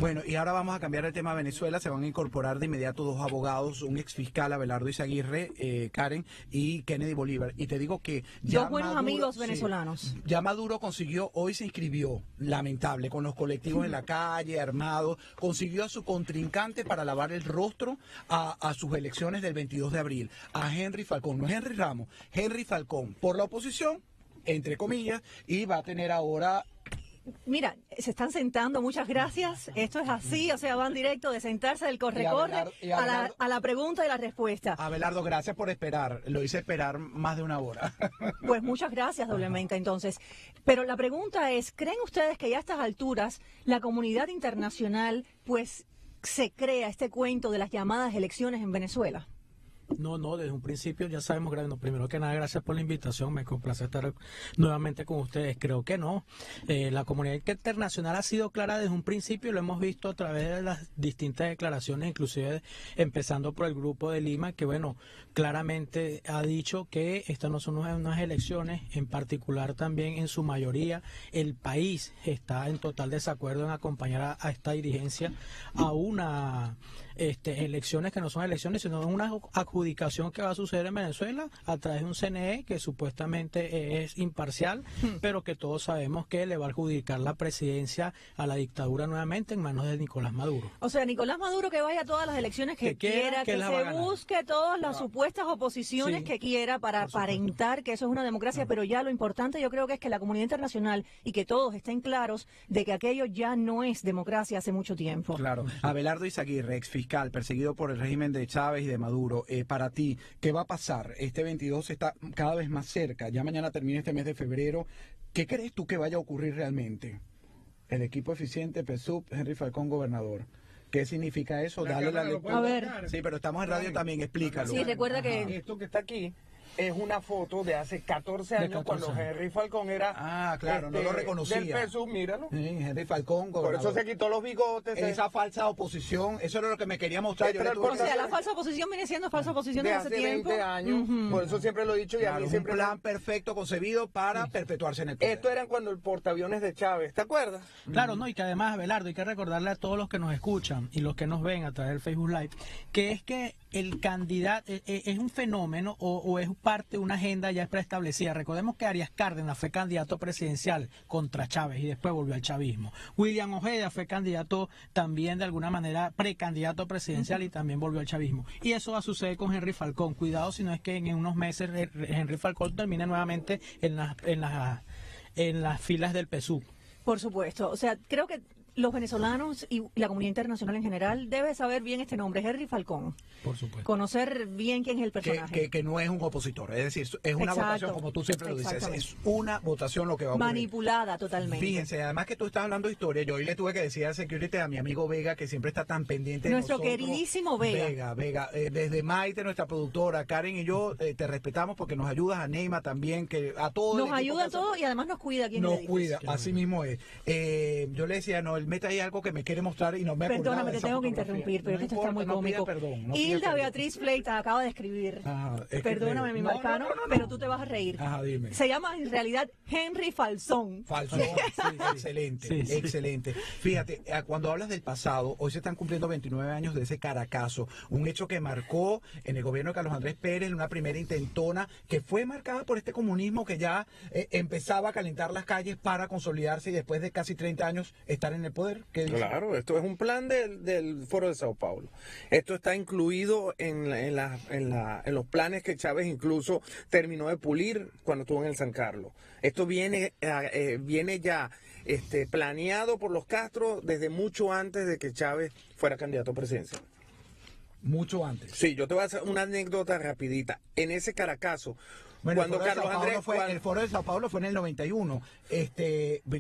Bueno, y ahora vamos a cambiar el tema de Venezuela. Se van a incorporar de inmediato dos abogados, un exfiscal, Abelardo Izaguirre, Karen, y Kennedy Bolívar. Y te digo que ya dos buenos Maduro, amigos venezolanos. Sí, ya Maduro consiguió, hoy se inscribió, lamentable, con los colectivos en la calle, armados, consiguió a su contrincante para lavar el rostro a sus elecciones del 22 de abril, a Henry Falcón, no Henry Ramos, Henry Falcón, por la oposición, entre comillas, y va a tener ahora... Mira, se están sentando, muchas gracias. Esto es así, o sea, van directo de sentarse del corre-corre a la pregunta y la respuesta. Abelardo, gracias por esperar. Lo hice esperar más de una hora. Pues muchas gracias, doblemente, entonces. Pero la pregunta es, ¿creen ustedes que ya a estas alturas la comunidad internacional, pues, se crea este cuento de las llamadas elecciones en Venezuela? No, desde un principio ya sabemos, primero que nada, gracias por la invitación, me complace estar nuevamente con ustedes. Creo que no, la comunidad internacional ha sido clara desde un principio, lo hemos visto a través de las distintas declaraciones, inclusive empezando por el Grupo de Lima, que bueno, claramente ha dicho que estas no son unas elecciones, en particular también en su mayoría el país está en total desacuerdo en acompañar a esta dirigencia a una... elecciones que no son elecciones, sino una adjudicación que va a suceder en Venezuela a través de un CNE que supuestamente es imparcial, pero que todos sabemos que le va a adjudicar la presidencia a la dictadura nuevamente en manos de Nicolás Maduro. O sea, Nicolás Maduro que vaya a todas las elecciones que quiera, que se busque todas las supuestas oposiciones que quiera para aparentar que eso es una democracia, pero ya lo importante yo creo que es que la comunidad internacional y que todos estén claros de que aquello ya no es democracia hace mucho tiempo. Claro. Abelardo Izaguirre, exfiscal, perseguido por el régimen de Chávez y de Maduro, para ti, ¿qué va a pasar? Este 22 está cada vez más cerca, ya mañana termina este mes de febrero. ¿Qué crees tú que vaya a ocurrir realmente? El equipo eficiente, PSUV, Henry Falcón, gobernador. ¿Qué significa eso? Dale la lectura. A ver. Sí, pero estamos en radio también, explícalo. Sí, recuerda que... Esto que está aquí es una foto de hace 14 años cuando Henry Falcón era... Ah, claro, no lo reconocía. Del PSUV, míralo. Sí, Henry Falcón, gobernador. Por eso se quitó los bigotes. Esa falsa oposición, eso era lo que me quería mostrar. O sea, la falsa oposición viene siendo falsa oposición desde hace tiempo. 20 años, por eso siempre lo he dicho y a mí siempre... Un plan perfecto concebido para perpetuarse en el poder. Esto era cuando el portaaviones de Chávez, ¿te acuerdas? Claro, no, y que además, Abelardo, hay que recordarle a todos los que nos escuchan y los que nos ven a través del Facebook Live, que es que el candidato es un fenómeno o es parte de una agenda ya preestablecida. Recordemos que Arias Cárdenas fue candidato presidencial contra Chávez y después volvió al chavismo. William Ojeda fue candidato también de alguna manera precandidato presidencial y también volvió al chavismo. Y eso va a suceder con Henry Falcón. Cuidado si no es que en unos meses Henry Falcón termine nuevamente en las filas del PSUV. Por supuesto. O sea, creo que los venezolanos y la comunidad internacional en general debe saber bien este nombre, Henry Falcón. Por supuesto. Conocer bien quién es el personaje. Que no es un opositor, es decir, es una votación, como tú siempre lo dices, es una votación lo que va a ocurrir. Manipulada totalmente. Fíjense, además que tú estás hablando de historia, yo hoy le tuve que decir al security a mi amigo Vega, que siempre está tan pendiente de nuestro nosotros. Queridísimo Vega. Vega, desde Maite, nuestra productora, Karen y yo, te respetamos porque nos ayudas, a Neima también, que a todos. Nos ayuda a todos y además nos cuida aquí en el edificio. Nos cuida, así mismo es. Yo le decía, no, él mete ahí algo que me quiere mostrar y no me acordaba. Perdóname, te tengo que interrumpir, pero esto está muy cómico. Hilda Beatriz Fleita acaba de escribir. Perdóname, mi marcano, pero tú te vas a reír. Ajá, dime. Se llama en realidad Henry Falsón. Falsón, sí, excelente, excelente. Fíjate, cuando hablas del pasado, hoy se están cumpliendo 29 años de ese Caracazo, un hecho que marcó en el gobierno de Carlos Andrés Pérez una primera intentona que fue marcada por este comunismo que ya empezaba a calentar las calles para consolidarse y después de casi 30 años estar en el poder. ¿Qué dice? Claro, esto es un plan del Foro de Sao Paulo. Esto está incluido en los planes que Chávez incluso terminó de pulir cuando estuvo en el San Carlos. Esto viene ya planeado por los Castro desde mucho antes de que Chávez fuera candidato presidencial. Mucho antes. Sí, yo te voy a hacer una anécdota rapidita. En ese Caracazo, bueno, cuando Carlos Andrés el Foro de Sao Paulo fue en el 91,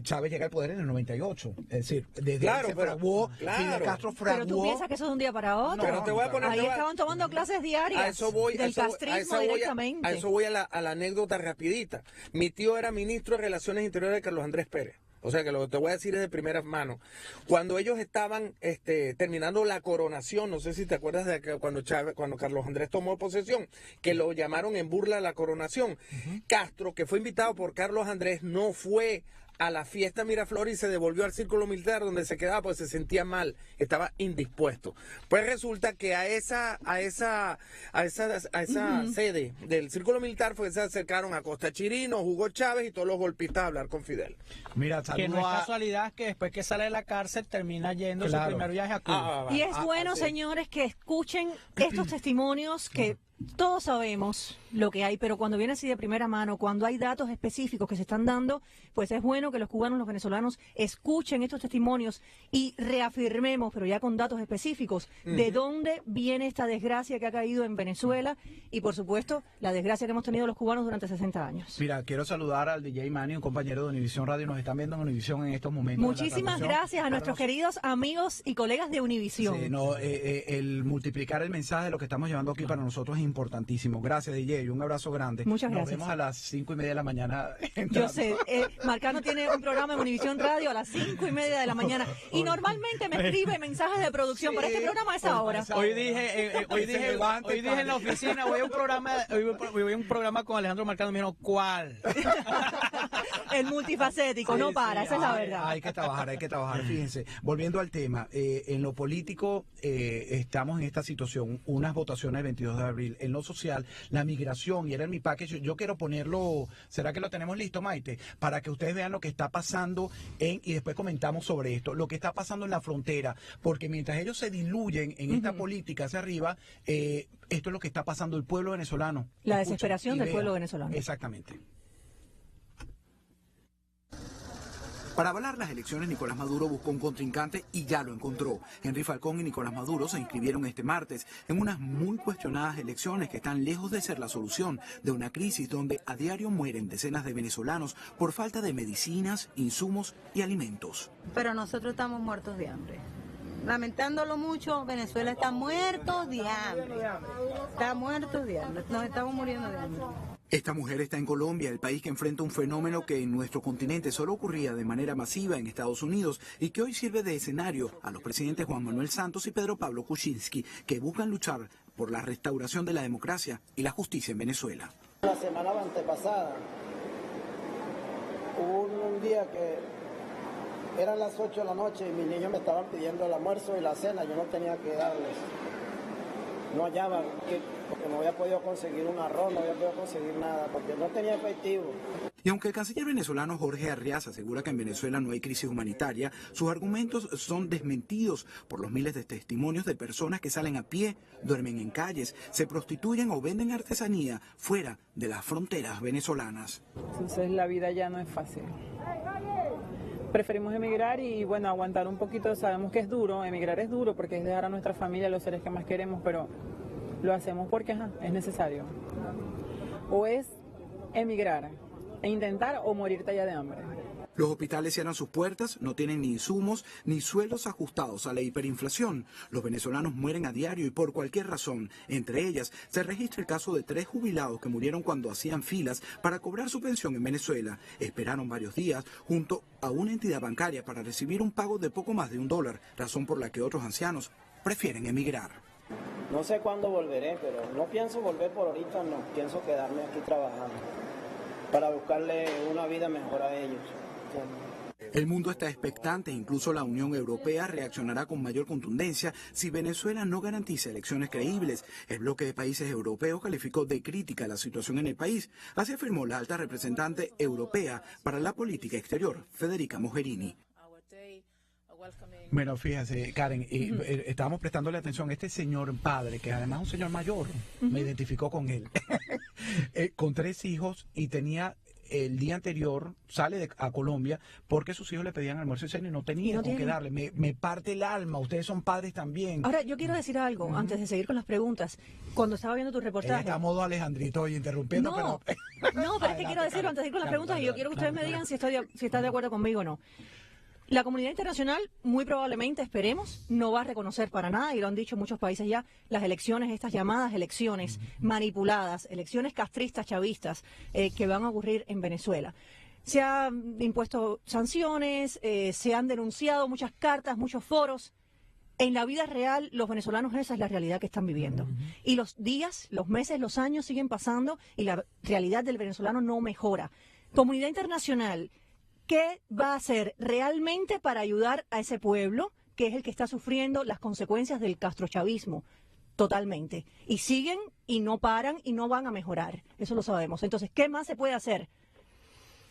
Chávez llega al poder en el 98, es decir, desde ahí se fraguó, Fidel Castro fraguó. Pero tú piensas que eso es de un día para otro. Pero te voy a poner, ahí estaban tomando clases diarias a eso voy, del castrismo directamente. A eso voy a la anécdota rapidita. Mi tío era ministro de Relaciones Interiores de Carlos Andrés Pérez. O sea que lo que te voy a decir es de primera mano. Cuando ellos estaban terminando la coronación, no sé si te acuerdas de que cuando Carlos Andrés tomó posesión, que lo llamaron en burla a la coronación. Castro, que fue invitado por Carlos Andrés, no fue a la fiesta Miraflores y se devolvió al círculo militar donde se quedaba porque se sentía mal, estaba indispuesto. Pues resulta que a esa sede del círculo militar fue que se acercaron a Costa Chirino, Hugo Chávez y todos los golpistas a hablar con Fidel. Mira, que no es casualidad que después que sale de la cárcel termina yendo su primer viaje a Cuba. Y es bueno, señores, que escuchen estos testimonios que todos sabemos lo que hay, pero cuando viene así de primera mano, cuando hay datos específicos que se están dando, pues es bueno que los cubanos, los venezolanos, escuchen estos testimonios y reafirmemos, pero ya con datos específicos, de dónde viene esta desgracia que ha caído en Venezuela y, por supuesto, la desgracia que hemos tenido los cubanos durante 60 años. Mira, quiero saludar al DJ Manny, un compañero de Univisión Radio, nos están viendo en Univisión en estos momentos. Muchísimas gracias a nuestros queridos amigos y colegas de Univisión. Sí, el multiplicar el mensaje de lo que estamos llevando aquí para nosotros es importantísimo. Gracias, DJ. Un abrazo grande. Muchas gracias. Nos vemos a las 5:30 de la mañana. Yo sé, Marcano tiene un programa en Univisión Radio a las 5:30 de la mañana y normalmente me escribe mensajes de producción para este programa a esa hora. Hoy dije en la oficina, voy a un programa con Alejandro Marcano, me dijeron, ¿cuál? El multifacético, no para, esa es la verdad. Hay que trabajar. Fíjense, volviendo al tema, en lo político estamos en esta situación, unas votaciones el 22 de abril, en lo social, la migración, y era en mi package, yo quiero ponerlo, ¿será que lo tenemos listo, Maite? Para que ustedes vean lo que está pasando y después comentamos sobre esto, lo que está pasando en la frontera, porque mientras ellos se diluyen en esta política hacia arriba, esto es lo que está pasando el pueblo venezolano. La desesperación del pueblo venezolano. Exactamente. Para avalar las elecciones, Nicolás Maduro buscó un contrincante y ya lo encontró. Henry Falcón y Nicolás Maduro se inscribieron este martes en unas muy cuestionadas elecciones que están lejos de ser la solución de una crisis donde a diario mueren decenas de venezolanos por falta de medicinas, insumos y alimentos. Pero nosotros estamos muertos de hambre. Lamentándolo mucho, Venezuela está muerto de hambre. Está muerto de hambre. Nos estamos muriendo de hambre. Esta mujer está en Colombia, el país que enfrenta un fenómeno que en nuestro continente solo ocurría de manera masiva en Estados Unidos y que hoy sirve de escenario a los presidentes Juan Manuel Santos y Pedro Pablo Kuczynski, que buscan luchar por la restauración de la democracia y la justicia en Venezuela. La semana antepasada hubo un día que eran las 8 de la noche y mis niños me estaban pidiendo el almuerzo y la cena, yo no tenía que darles. No hallaba, porque no había podido conseguir un arroz, no había podido conseguir nada, porque no tenía efectivo. Y aunque el canciller venezolano Jorge Arriaza asegura que en Venezuela no hay crisis humanitaria, sus argumentos son desmentidos por los miles de testimonios de personas que salen a pie, duermen en calles, se prostituyen o venden artesanía fuera de las fronteras venezolanas. Entonces la vida ya no es fácil. Preferimos emigrar y bueno, aguantar un poquito, sabemos que es duro, emigrar es duro porque es dejar a nuestra familia, a los seres que más queremos, pero lo hacemos porque es necesario. O es emigrar e intentar o morirte allá de hambre. Los hospitales cierran sus puertas, no tienen ni insumos ni sueldos ajustados a la hiperinflación. Los venezolanos mueren a diario y por cualquier razón. Entre ellas, se registra el caso de 3 jubilados que murieron cuando hacían filas para cobrar su pensión en Venezuela. Esperaron varios días junto a una entidad bancaria para recibir un pago de poco más de $1, razón por la que otros ancianos prefieren emigrar. No sé cuándo volveré, pero no pienso volver por ahorita, no. Pienso quedarme aquí trabajando para buscarle una vida mejor a ellos. El mundo está expectante, incluso la Unión Europea reaccionará con mayor contundencia si Venezuela no garantiza elecciones creíbles. El bloque de países europeos calificó de crítica la situación en el país, así afirmó la alta representante europea para la política exterior, Federica Mogherini. Bueno, fíjese, Karen, estábamos prestándole atención a este señor padre, que además es un señor mayor, me identificó con él, con 3 hijos y tenía... El día anterior sale a Colombia porque sus hijos le pedían almuerzo y cena y no tenía con qué darle. Me parte el alma. Ustedes son padres también. Ahora, yo quiero decir algo antes de seguir con las preguntas. Cuando estaba viendo tu reportaje... Está a modo Alejandrito y interrumpiendo, no, pero... No, pero es que quiero decirlo antes de ir con las preguntas y yo quiero que ustedes me digan si están de acuerdo conmigo o no. La comunidad internacional, muy probablemente, esperemos, no va a reconocer para nada, y lo han dicho muchos países ya, las elecciones, estas llamadas elecciones manipuladas, elecciones castristas, chavistas, que van a ocurrir en Venezuela. Se han impuesto sanciones, se han denunciado muchas cartas, muchos foros. En la vida real, los venezolanos, esa es la realidad que están viviendo. Y los días, los meses, los años siguen pasando y la realidad del venezolano no mejora. Comunidad internacional, ¿qué va a hacer realmente para ayudar a ese pueblo que es el que está sufriendo las consecuencias del castrochavismo? Totalmente. Y siguen y no paran y no van a mejorar. Eso lo sabemos. Entonces, ¿qué más se puede hacer?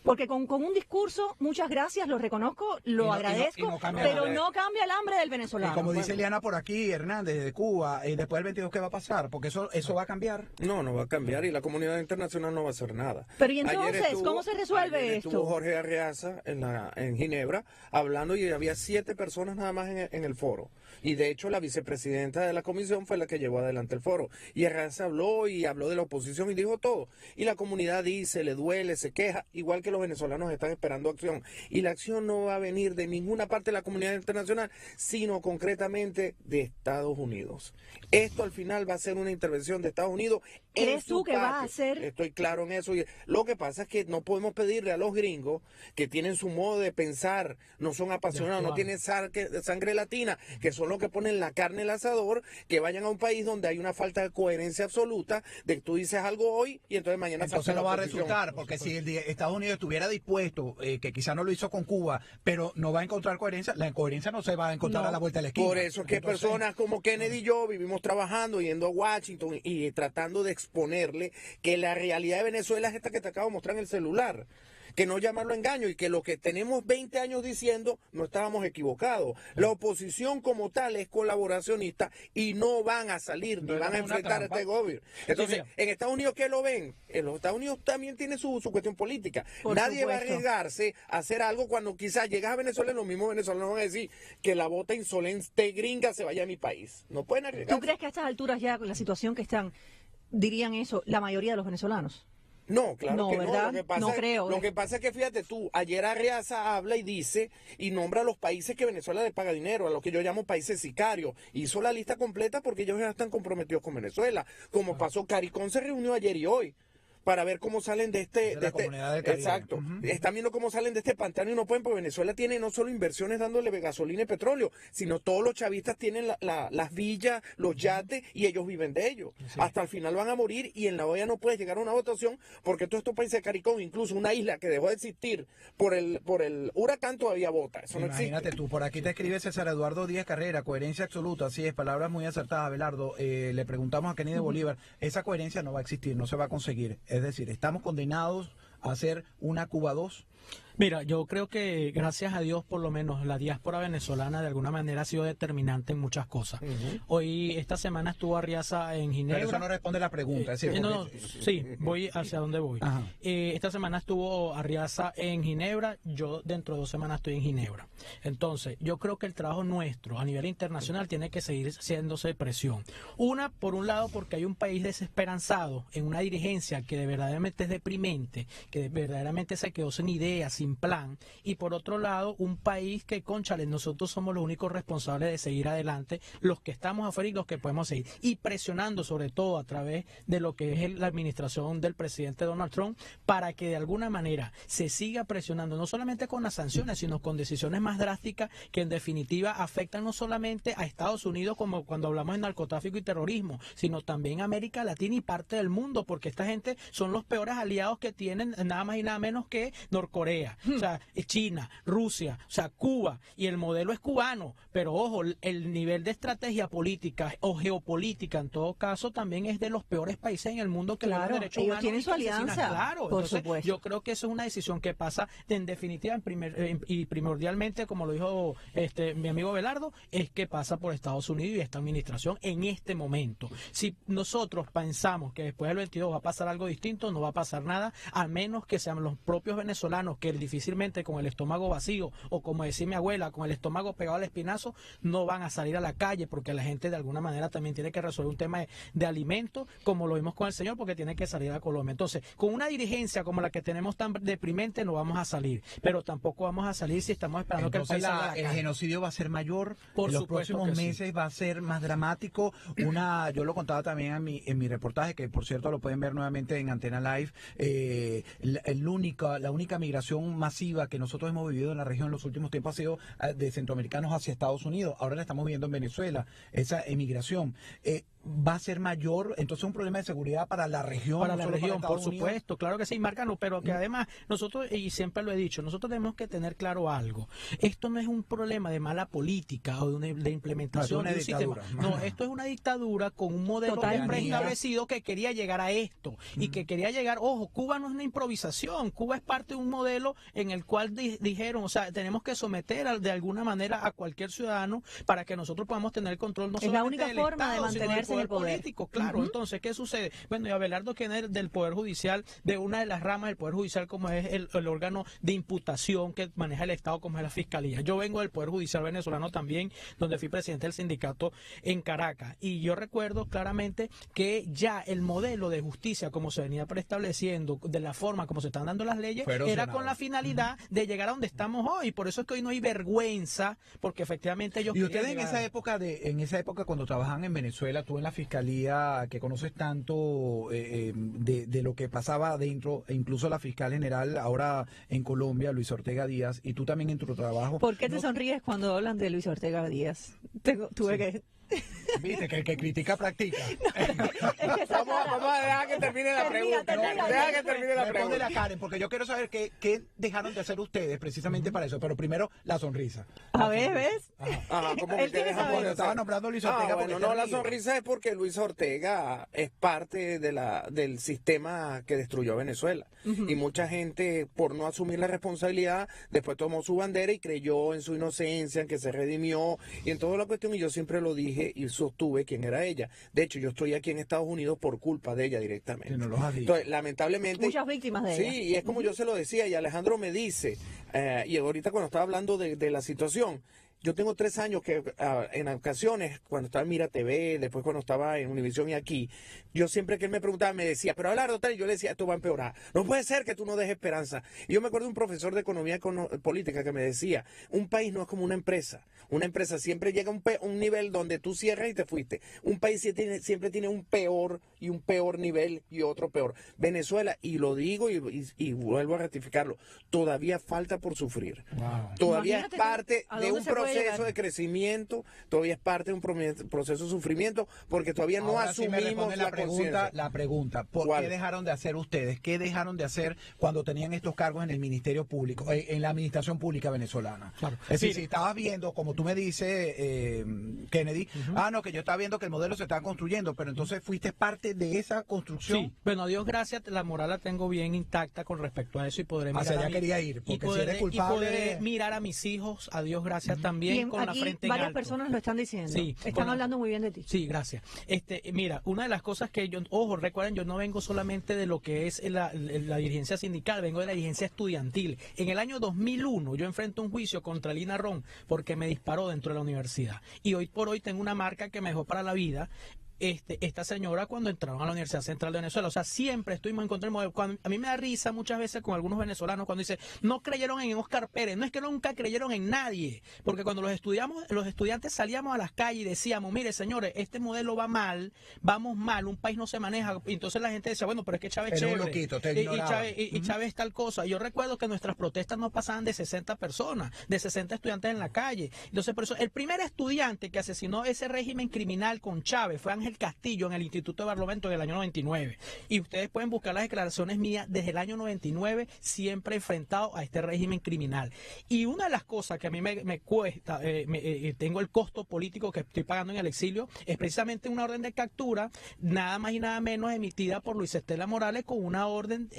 Porque con un discurso, muchas gracias, lo reconozco, lo agradezco, pero no cambia el hambre del venezolano. Y como dice Eliana por aquí, Hernández, de Cuba, y después del 22, ¿qué va a pasar? Porque eso va a cambiar. No va a cambiar y la comunidad internacional no va a hacer nada. Pero ¿y entonces cómo se resuelve esto? Estuvo Jorge Arreaza en Ginebra hablando y había 7 personas nada más en el foro. Y de hecho la vicepresidenta de la comisión fue la que llevó adelante el foro. Y Arreaza habló de la oposición y dijo todo. Y la comunidad dice, le duele, se queja, igual que los venezolanos están esperando acción. Y la acción no va a venir de ninguna parte de la comunidad internacional, sino concretamente de Estados Unidos. Esto al final va a ser una intervención de Estados Unidos. ¿Crees tú que va a hacer? Estoy claro en eso. Y lo que pasa es que no podemos pedirle a los gringos que tienen su modo de pensar, no son apasionados, no tienen sangre latina, que son los que ponen la carne en el asador, que vayan a un país donde hay una falta de coherencia absoluta, de que tú dices algo hoy y entonces mañana... Entonces no va a resultar, porque si Estados Unidos estuviera dispuesto, que quizá no lo hizo con Cuba, pero no va a encontrar coherencia, la incoherencia no se va a encontrar a la vuelta de la esquina. Por eso es que personas como Kennedy y yo vivimos trabajando, yendo a Washington y tratando de exponerle que la realidad de Venezuela es esta que te acabo de mostrar en el celular. Que no llamarlo engaño y que lo que tenemos 20 años diciendo no estábamos equivocados. La oposición como tal es colaboracionista y no van a salir ni van a enfrentar a este gobierno. Entonces, en Estados Unidos, ¿qué lo ven? En los Estados Unidos también tiene su cuestión política. Nadie va a arriesgarse a hacer algo cuando quizás llegas a Venezuela y los mismos venezolanos van a decir que la bota insolente gringa se vaya a mi país. No pueden arriesgarse. ¿Tú crees que a estas alturas ya con la situación que están, dirían eso la mayoría de los venezolanos? No, claro que ¿verdad? No. No creo. Lo que pasa es que fíjate tú, ayer Arreaza habla y dice y nombra a los países que Venezuela le paga dinero, a lo que yo llamo países sicarios. Hizo la lista completa porque ellos ya están comprometidos con Venezuela. Como pasó, CARICOM se reunió ayer y hoy para ver cómo salen de comunidad del Caribe. Exacto. Están viendo cómo salen de este pantano y no pueden, porque Venezuela tiene no solo inversiones dándole gasolina y petróleo, sino todos los chavistas tienen las villas, los yates y ellos viven de ellos. Sí. Hasta el final van a morir y en la OEA no puede llegar a una votación porque todos estos países de CARICOM, incluso una isla que dejó de existir por el huracán, todavía vota. Eso no existe. Imagínate tú, por aquí te escribe César Eduardo Díaz Carrera, coherencia absoluta, así es, palabras muy acertadas, Abelardo. Le preguntamos a Kenny de Bolívar, esa coherencia no va a existir, no se va a conseguir. Es decir, estamos condenados a hacer una Cuba 2. Mira, yo creo que gracias a Dios por lo menos la diáspora venezolana de alguna manera ha sido determinante en muchas cosas. Hoy, esta semana estuvo Arreaza en Ginebra. Pero eso no responde a la pregunta. Sí, voy hacia dónde voy. Esta semana estuvo Arreaza en Ginebra, yo dentro de 2 semanas estoy en Ginebra. Entonces, yo creo que el trabajo nuestro a nivel internacional tiene que seguir haciéndose presión. Por un lado, porque hay un país desesperanzado en una dirigencia que verdaderamente es deprimente, que verdaderamente se quedó sin ideas, sin plan, y por otro lado un país que, cónchale, nosotros somos los únicos responsables de seguir adelante, los que estamos afuera y los que podemos seguir, y presionando sobre todo a través de lo que es la administración del presidente Donald Trump, para que de alguna manera se siga presionando, no solamente con las sanciones, sino con decisiones más drásticas que en definitiva afectan no solamente a Estados Unidos, como cuando hablamos de narcotráfico y terrorismo, sino también a América Latina y parte del mundo, porque esta gente son los peores aliados que tienen nada más y nada menos que Norcorea, o sea, China, Rusia, o sea, Cuba, y el modelo es cubano, pero ojo, el nivel de estrategia política o geopolítica en todo caso también es de los peores países en el mundo que claro, los derechos ellos humanos tienen su alianza, claro, por entonces supuesto. Yo creo que eso es una decisión que pasa en definitiva y primordialmente, como lo dijo mi amigo Belardo, es que pasa por Estados Unidos y esta administración en este momento. Si nosotros pensamos que después del 22 va a pasar algo distinto, no va a pasar nada, a menos que sean los propios venezolanos que difícilmente con el estómago vacío, o como decía mi abuela, con el estómago pegado al espinazo, no van a salir a la calle, porque la gente de alguna manera también tiene que resolver un tema de alimentos, como lo vimos con el señor, porque tiene que salir a Colombia. Entonces, con una dirigencia como la que tenemos tan deprimente, no vamos a salir, pero tampoco vamos a salir si estamos esperando entonces, que el país salga a la el calle. genocidio va a ser mayor, en los próximos meses va a ser más dramático. Yo lo contaba también en mi reportaje, que por cierto lo pueden ver nuevamente en Antena Live, la única migración masiva que nosotros hemos vivido en la región en los últimos tiempos ha sido de centroamericanos hacia Estados Unidos. Ahora la estamos viendo en Venezuela, esa emigración. va a ser mayor, entonces un problema de seguridad para la región. Para la región, por supuesto, claro que sí, Márcano, pero que además nosotros, y siempre lo he dicho, nosotros tenemos que tener claro algo. Esto no es un problema de mala política o de implementación de un sistema. No, esto es una dictadura con un modelo preestablecido que quería llegar a esto y que quería llegar, ojo, Cuba no es una improvisación, Cuba es parte de un modelo en el cual dijeron, o sea, tenemos que someter de alguna manera a cualquier ciudadano para que nosotros podamos tener el control no solamente del Estado, de mantenerse en el poder político, claro. Entonces, ¿qué sucede? Bueno, y Abelardo Kennedy del Poder Judicial, de una de las ramas del Poder Judicial, como es el órgano de imputación que maneja el Estado, como es la Fiscalía. Yo vengo del Poder Judicial venezolano también, donde fui presidente del sindicato en Caracas, y yo recuerdo claramente que ya el modelo de justicia, como se venía preestableciendo, de la forma como se están dando las leyes, era con la finalidad de llegar a donde estamos hoy. Por eso es que hoy no hay vergüenza, porque efectivamente ellos... Y ustedes en esa época cuando trabajaban en Venezuela, tú en la Fiscalía, que conoces tanto de lo que pasaba adentro, e incluso la fiscal general ahora en Colombia, Luis Ortega Díaz, y tú también en tu trabajo... ¿Por qué te sonríes cuando hablan de Luis Ortega Díaz? Tuve que... Viste, que el que critica practica. Vamos a dejar que termine la pregunta. Deja que termine la pregunta. La Karen, porque yo quiero saber qué dejaron de hacer ustedes precisamente para eso. Pero primero, la sonrisa. A ver, ¿ves? Ajá, como que estaba nombrando Luis Ortega. Bueno, no, la sonrisa es porque Luis Ortega es parte del sistema que destruyó a Venezuela. Y mucha gente, por no asumir la responsabilidad, después tomó su bandera y creyó en su inocencia, en que se redimió y en toda la cuestión. Y yo siempre lo dije y sostuve quién era ella. De hecho, yo estoy aquí en Estados Unidos por culpa de ella directamente. No lo has dicho. Entonces, lamentablemente... Muchas víctimas de ella. Sí, y es como yo se lo decía, y Alejandro me dice, y ahorita cuando estaba hablando de la situación, yo tengo 3 años que en ocasiones, cuando estaba en Mira TV, después cuando estaba en Univisión y aquí, yo siempre que él me preguntaba, me decía, pero Abelardo, tal, y yo le decía, esto va a empeorar. No puede ser que tú no dejes esperanza. Y yo me acuerdo de un profesor de economía política que me decía, un país no es como una empresa. Una empresa siempre llega a un nivel donde tú cierras y te fuiste. Un país siempre tiene un peor nivel y otro peor. Venezuela, y lo digo y vuelvo a ratificarlo, todavía falta por sufrir. Wow. Todavía es parte de un proceso de crecimiento, todavía es parte de un proceso de sufrimiento, porque todavía no asumimos la pregunta, ¿por qué dejaron de hacer ustedes? ¿Qué dejaron de hacer cuando tenían estos cargos en el Ministerio Público, en la administración pública venezolana? Claro. Es decir, si estabas viendo, como tú me dices, Kennedy, no, que yo estaba viendo que el modelo se estaba construyendo, pero entonces fuiste parte de esa construcción. Sí, bueno, a Dios gracias, la moral la tengo bien intacta con respecto a eso y podré mirar hacia allá quería ir, porque si eres culpable... Y podré mirar a mis hijos, a Dios gracias también, con la frente en alto. Varias personas lo están diciendo. Sí, están hablando muy bien de ti. Sí, gracias. Mira, una de las cosas que recuerden, yo no vengo solamente de lo que es la dirigencia sindical, vengo de la dirigencia estudiantil. En el año 2001 yo enfrento un juicio contra Lina Ron porque me disparó dentro de la universidad. Y hoy por hoy tengo una marca que me dejó para la vida. Esta señora cuando entraron a la Universidad Central de Venezuela, o sea, siempre estuvimos en contra del modelo. A mí me da risa muchas veces con algunos venezolanos cuando dicen, no creyeron en Óscar Pérez, no es que nunca creyeron en nadie, porque cuando los estudiantes salíamos a las calles y decíamos, mire señores, este modelo va mal, vamos mal, un país no se maneja, y entonces la gente decía, bueno, pero es que Chávez es chévere, y Chávez es tal cosa. Yo recuerdo que nuestras protestas no pasaban de 60 personas, de 60 estudiantes en la calle. Entonces, por eso, el primer estudiante que asesinó ese régimen criminal con Chávez fue Ángel Castillo en el Instituto de Barlovento del año 99. Y ustedes pueden buscar las declaraciones mías desde el año 99, siempre enfrentado a este régimen criminal. Y una de las cosas que a mí me cuesta, tengo el costo político que estoy pagando en el exilio, es precisamente una orden de captura, nada más y nada menos emitida por Luis Estela Morales con una orden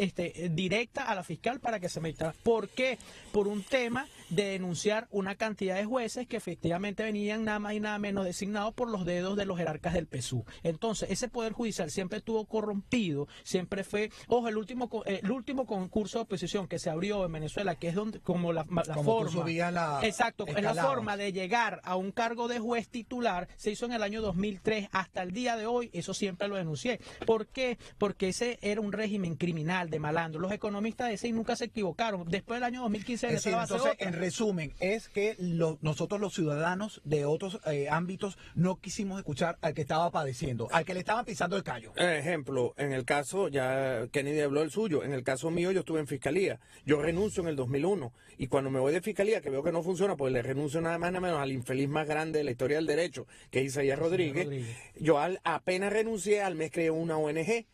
directa a la fiscal para que se meta. ¿Por qué? Por un tema de denunciar una cantidad de jueces que efectivamente venían nada más y nada menos designados por los dedos de los jerarcas del PSUV. Entonces, ese Poder Judicial siempre estuvo corrompido, siempre fue, ojo, el último concurso de oposición que se abrió en Venezuela, que es donde como la forma, exacto, es la forma de llegar a un cargo de juez titular, se hizo en el año 2003 hasta el día de hoy, eso siempre lo denuncié. ¿Por qué? Porque ese era un régimen criminal de malandro. Los economistas de ese nunca se equivocaron. Después del año 2015 entonces, en resumen, es que nosotros los ciudadanos de otros ámbitos no quisimos escuchar al que estaba padeciendo, al que le estaban pisando el callo. Ejemplo, en el caso, ya Kennedy habló del suyo, en el caso mío yo estuve en fiscalía, yo renuncio en el 2001 y cuando me voy de fiscalía, que veo que no funciona, pues le renuncio nada más nada menos al infeliz más grande de la historia del derecho, que es Isaías Rodríguez. Yo apenas renuncié, al mes creé una ONG,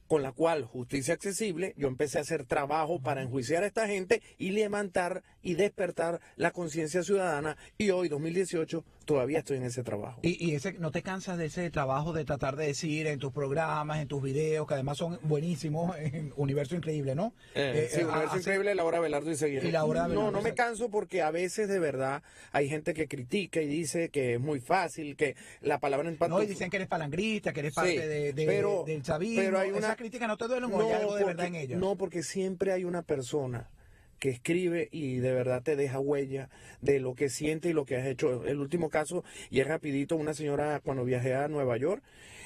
con la cual Justicia Accesible, yo empecé a hacer trabajo para enjuiciar a esta gente y levantar y despertar la conciencia ciudadana, y hoy, 2018, todavía estoy en ese trabajo. ¿Y no te cansas de ese trabajo de tratar de decir en tus programas, en tus videos, que además son buenísimos, en Universo Increíble, ¿no? Sí, Universo Increíble, Laura Velardo y Seguir. No me canso porque a veces de verdad hay gente que critica y dice que es muy fácil, que la palabra en No, y dicen que eres palangrista, que eres parte del chavismo. Pero hay una crítica, ¿no te duele o hay algo de verdad en ella? No, porque siempre hay una persona que escribe y de verdad te deja huella de lo que siente y lo que has hecho. El último caso, y es rapidito, una señora cuando viajé a Nueva York,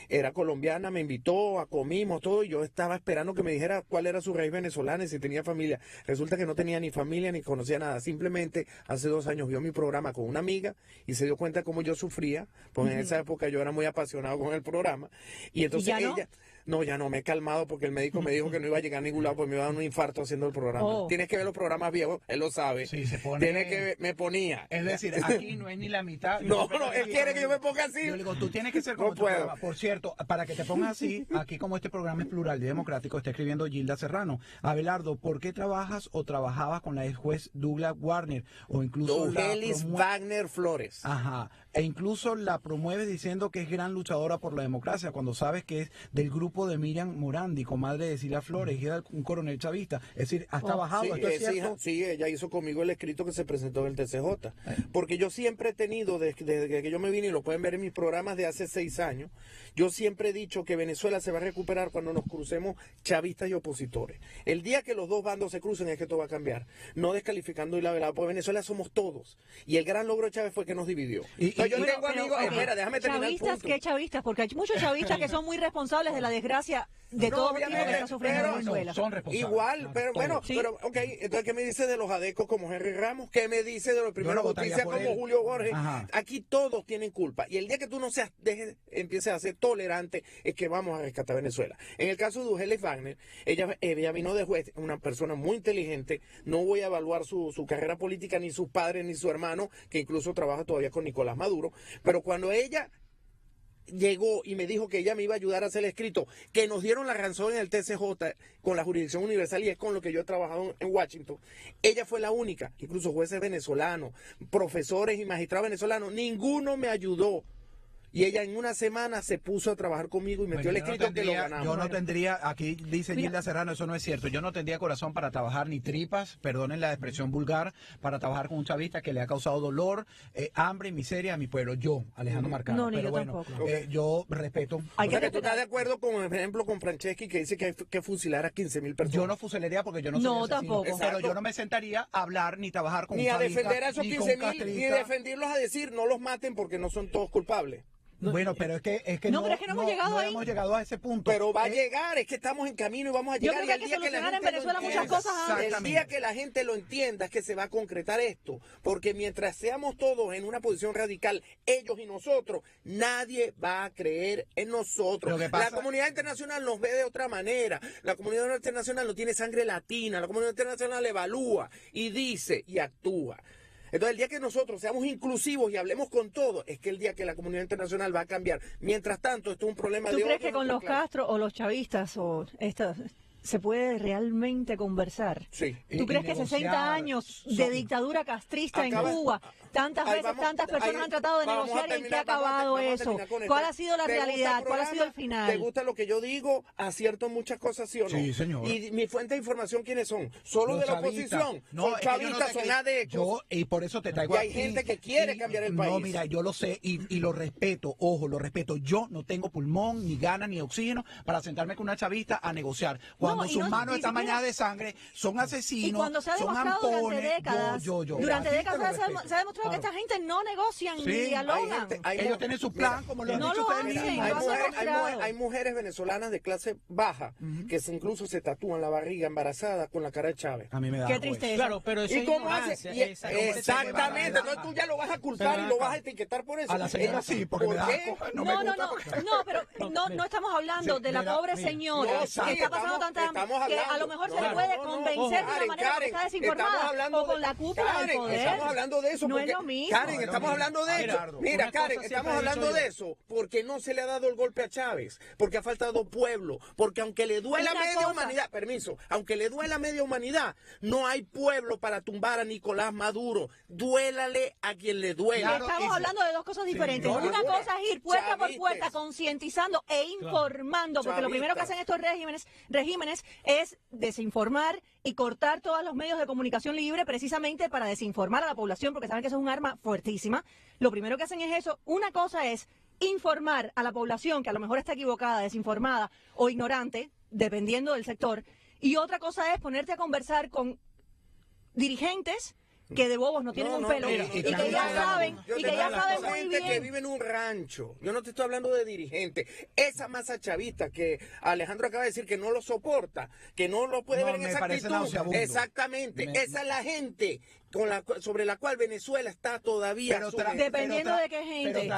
era colombiana, me invitó, comimos todo, y yo estaba esperando que me dijera cuál era su raíz venezolana y si tenía familia. Resulta que no tenía ni familia ni conocía nada. Simplemente hace 2 años vio mi programa con una amiga y se dio cuenta cómo yo sufría, pues en esa época yo era muy apasionado con el programa. Y entonces ella... No, ya no, me he calmado porque el médico me dijo que no iba a llegar a ningún lado porque me iba a dar un infarto haciendo el programa. Tienes que ver los programas viejos, él lo sabe. Sí, se pone... Tienes que ver, me ponía. Es decir, aquí no es ni la mitad. No, él quiere que yo me ponga así. Yo le digo, tú tienes que ser como tu programa. Por cierto, para que te pongas así, aquí como este programa es plural y democrático, está escribiendo Gilda Serrano. Abelardo, ¿por qué trabajas o trabajabas con la ex juez Douglas Warner? O incluso Douglas Wagner Flores. Ajá. E incluso la promueves diciendo que es gran luchadora por la democracia, cuando sabes que es del grupo de Miriam Morandi, comadre de Cilia Flores, y era un coronel chavista. Es decir, has trabajado, ¿esto es cierto? Sí, ella hizo conmigo el escrito que se presentó en el TCJ. Porque yo siempre he tenido, desde que yo me vine, y lo pueden ver en mis programas de hace 6 años, yo siempre he dicho que Venezuela se va a recuperar cuando nos crucemos chavistas y opositores. El día que los dos bandos se crucen es que todo va a cambiar. No descalificando y la velada, porque Venezuela somos todos. Y el gran logro de Chávez fue que nos dividió. Yo tengo amigos, espera, déjame terminar el punto. ¿Qué chavistas? Porque hay muchos chavistas que son muy responsables de la desgracia de todo tipo que está sufriendo Venezuela. Son responsables. Igual, pero bueno, ok, entonces ¿qué me dice de los adecos como Henry Ramos? ¿Qué me dice de los primeros justicias como Julio Borges? Aquí todos tienen culpa. Y el día que tú no seas, empieces a ser tolerante, es que vamos a rescatar Venezuela. En el caso de Douglas Wagner, ella vino de juez, una persona muy inteligente. No voy a evaluar su carrera política, ni sus padres, ni su hermano, que incluso trabaja todavía con Nicolás Maduro. Pero cuando ella llegó y me dijo que ella me iba a ayudar a hacer el escrito, que nos dieron la razón en el TCJ con la jurisdicción universal, y es con lo que yo he trabajado en Washington, ella fue la única. Incluso jueces venezolanos, profesores y magistrados venezolanos, ninguno me ayudó. Y ella en una semana se puso a trabajar conmigo y metió el escrito que lo ganamos. Yo no tendría, aquí dice Gilda Serrano, eso no es cierto, yo no tendría corazón para trabajar ni tripas, perdonen la expresión vulgar, para trabajar con un chavista que le ha causado dolor, hambre y miseria a mi pueblo. Yo, Alejandro Marcano. No, pero yo bueno, tampoco. Yo respeto. O sea, que tú estás de acuerdo, con, por ejemplo, con Franceschi, que dice que hay que fusilar a 15.000 personas. Yo no fusilaría porque yo no soy asesino. Tampoco. Pero yo no me sentaría a hablar ni trabajar con ni un a chavista, defender a esos 15.000, ni defenderlos a decir no los maten porque no son todos culpables. Bueno, pero es que no hemos llegado ahí. hemos llegado a ese punto. Pero va a llegar, es que estamos en camino y vamos a llegar. Yo creo que hay que solucionar en Venezuela muchas cosas antes. El día que la gente lo entienda es que se va a concretar esto, porque mientras seamos todos en una posición radical, ellos y nosotros, nadie va a creer en nosotros. La comunidad internacional nos ve de otra manera. La comunidad internacional no tiene sangre latina. La comunidad internacional evalúa y dice y actúa. Entonces, el día que nosotros seamos inclusivos y hablemos con todos, es que el día que la comunidad internacional va a cambiar. Mientras tanto, esto es un problema de... ¿Tú crees que con los Castro o los chavistas o estas se puede realmente conversar? Sí. ¿Tú crees que 60 años de dictadura castrista en Cuba, tantas personas han tratado de negociar, y en qué ha acabado eso? ¿Cuál ha sido la realidad? ¿Cuál ha sido el final? ¿Te gusta lo que yo digo? ¿Acierto en muchas cosas, sí o no? Sí, señor. ¿Y mi fuente de información quiénes son? ¿Solo los de la chavistas? oposición? No, son chavistas, son adecos. Y por eso te traigo y hay gente que quiere cambiar el país. No, mira, yo lo sé y lo respeto, ojo, lo respeto. Yo no tengo pulmón, ni ganas, ni oxígeno para sentarme con una chavista a negociar. cuando sus manos están bañadas de sangre, son asesinos, y cuando se ha son demostrado ampones. durante décadas se ha demostrado que esta gente no negocian ni dialogan. Ellos tienen su plan, como lo han dicho ustedes mismos. Hay mujeres venezolanas de clase baja que incluso se tatúan la barriga embarazada con la cara de Chávez. A mí me da qué tristeza. Claro, pero eso ¿Y es cómo hace? Exactamente, entonces tú ya lo vas a culpar y lo vas a etiquetar por eso. A la señora sí, porque me da pero no estamos hablando de la pobre señora que está pasando tanta hambre, que a lo mejor se le puede convencer de una manera que está desinformada o con la cúpula del poder. Estamos hablando de eso. No es lo mismo. Karen, estamos hablando de eso. Mira, Karen, estamos hablando de eso porque no se le ha dado el golpe a Chávez, porque ha faltado pueblo, porque aunque le duela media humanidad, aunque le duela media humanidad, no hay pueblo para tumbar a Nicolás Maduro. Duélale a quien le duela. Estamos hablando de dos cosas diferentes. Una cosa es ir puerta por puerta concientizando e informando, porque lo primero que hacen estos regímenes es desinformar y cortar todos los medios de comunicación libre precisamente para desinformar a la población, porque saben que eso es un arma fuertísima. Lo primero que hacen es eso. Una cosa es informar a la población que a lo mejor está equivocada, desinformada o ignorante, dependiendo del sector. Y otra cosa es ponerte a conversar con dirigentes que de bobos no tienen un pelo y que ya saben muy gente bien que vive en un rancho. Yo no te estoy hablando de dirigentes. Esa masa chavista que Alejandro acaba de decir que no lo soporta, que no lo puede ver en esa actitud. Exactamente. Esa es la gente sobre la cual Venezuela está todavía. Dependiendo de qué gente.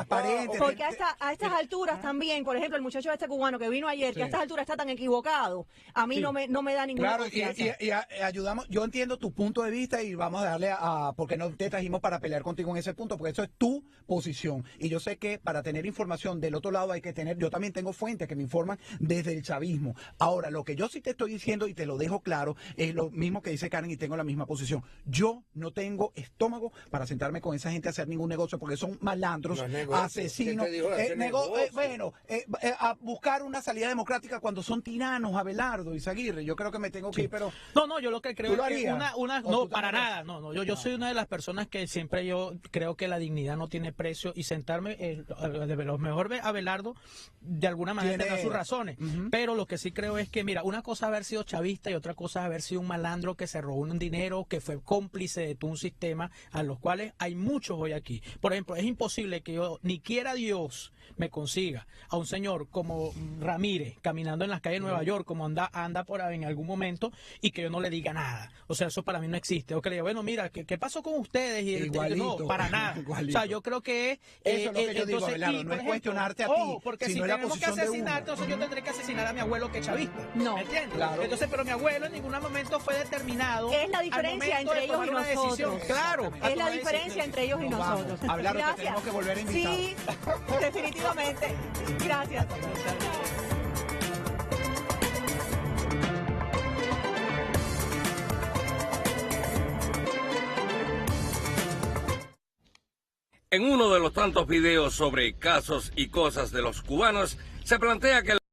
Porque a estas alturas también, por ejemplo, el muchacho este cubano que vino ayer, que a estas alturas está tan equivocado, a mí no me da ninguna confianza. Y ayudamos, yo entiendo tu punto de vista y vamos a darle porque no te trajimos para pelear contigo en ese punto, porque eso es tu posición. Y yo sé que para tener información del otro lado hay que tener, yo también tengo fuentes que me informan desde el chavismo. Ahora, lo que yo sí te estoy diciendo y te lo dejo claro, es lo mismo que dice Karen y tengo la misma posición. Yo no tengo estómago para sentarme con esa gente a hacer ningún negocio, porque son malandros, asesinos. A buscar una salida democrática cuando son tiranos, Abelardo y Zaguirre. Yo creo que me tengo que ir, pero... No, yo lo que creo es que no, para nada. Yo soy una de las personas que siempre yo creo que la dignidad no tiene precio y sentarme, de lo mejor Abelardo, de alguna manera tendrá sus razones. Pero lo que sí creo es que, mira, una cosa es haber sido chavista y otra cosa es haber sido un malandro que se robó un dinero, que fue cómplice de todo un sistema, a los cuales hay muchos hoy aquí. Por ejemplo, es imposible que yo, ni quiera Dios, me consiga a un señor como Ramírez caminando en las calles de Nueva York, como anda por ahí en algún momento, y que yo no le diga nada. O sea, eso para mí no existe. O que le diga, bueno, mira, ¿qué pasó con ustedes? Y no, para nada. Igualito. O sea, yo creo que eso es lo que yo digo, Abelardo, no es cuestionarte a ti, porque sino si la tenemos que posición de asesinar, uno. entonces yo tendré que asesinar a mi abuelo que es chavista. No. ¿Me entiendes? Claro. Entonces, pero mi abuelo en ningún momento fue determinado. Es la diferencia entre ellos y nosotros. Claro. Es la diferencia entre ellos y nosotros. Abelardo, te tenemos que volver a invitar. Sí, definitivamente. Gracias. En uno de los tantos videos sobre casos y cosas de los cubanos, se plantea que